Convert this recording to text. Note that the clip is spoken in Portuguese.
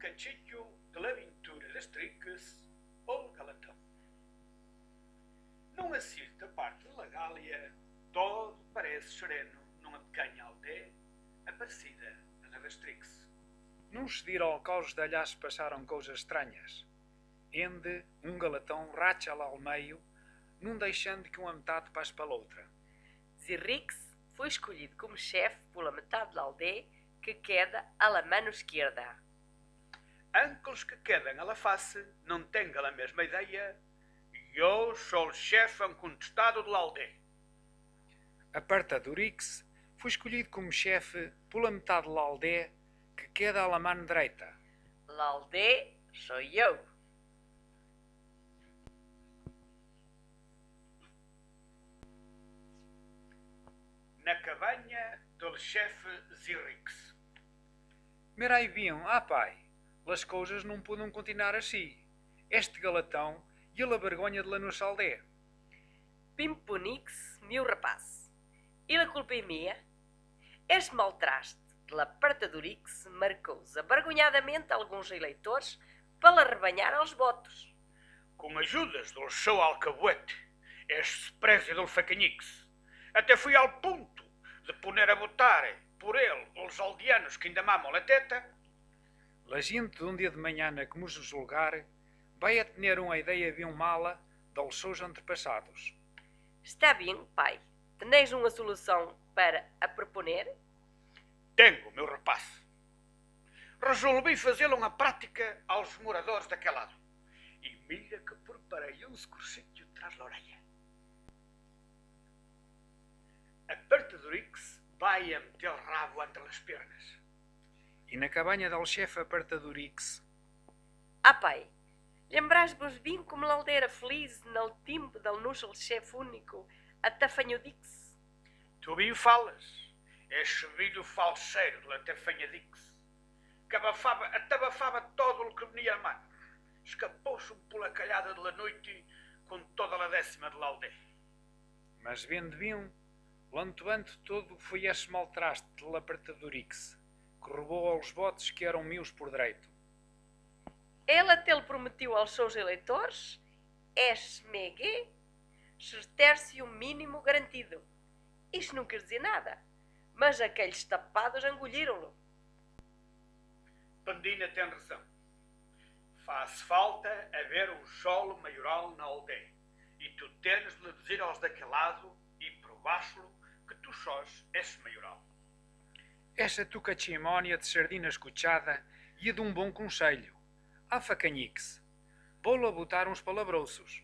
cachillo de l'aventura de Strix ou Galatão. Numa certa parte da Gália, todo parece sereno numa pequena aldeia aparecida na Strix. Num seguir ao caos de alhas passaram coisas estranhas. Ende, um galatão racha lá ao meio, não deixando que uma metade passe para a outra. Zirrix foi escolhido como chefe pela metade da aldeia que queda à la mano esquerda. Aqueles que quedam à la face não têm a mesma ideia. Eu sou o chefe incontestado da aldeia. Apartadorix foi escolhido como chefe pela metade da aldeia que queda à la mano direita. La aldeia sou eu. Na cabanha do chefe Zirrix. Mirai viam, pai, as coisas não podem continuar assim. Este galatão e a vergonha de lá nossa aldeia. Pimponix, meu rapaz. E a culpa é minha? Este mau traste de Apartadorix marcou-se avergonhadamente alguns eleitores para arrebanhar aos votos. Com ajudas do seu alcahuete, este prédio do Facanix, até fui ao ponto de poner a votar por ele os aldeanos que ainda mamam a teta. A gente de um dia de manhã que nos julgar vai a ter uma ideia bem mala dos seus antepassados. Está bem, pai. Teneis uma solução para a proponer? Tenho, meu rapaz. Resolvi fazê-lo uma prática aos moradores daquele lado. E mira que preparei uns cursinhos tras da orelha. Apartadorix vai a meter o rabo entre as pernas. E na cabanha do chefe Apartadorix. Pai, lembrais-vos bem como a aldeia era feliz no tempo do nosso chefe único, a Tafanhodix? Tu bem falas. Este filho falseiro de la Tafanhodix, que atabafava todo o que venia a mano. Escapou-se pela calhada de la noite com toda a décima de la aldeia. Mas vendo bem, lantoante todo foi esse mal traste de Apartadorix, que roubou aos votos que eram meus por direito. Ele até lhe prometeu aos seus eleitores, esmegue, terço mínimo garantido. Isto não quer dizer nada, mas aqueles tapados engoliram-no. Pandina tem razão. Faz falta haver um solo maioral na aldeia. E tu tens de lhe dizer aos daquele lado e provaste-lo que tu sós és maioral. Essa tua cachimónia de sardina escuchada e de um bom conselho. Facanix, vou-lhe botar uns palabroços.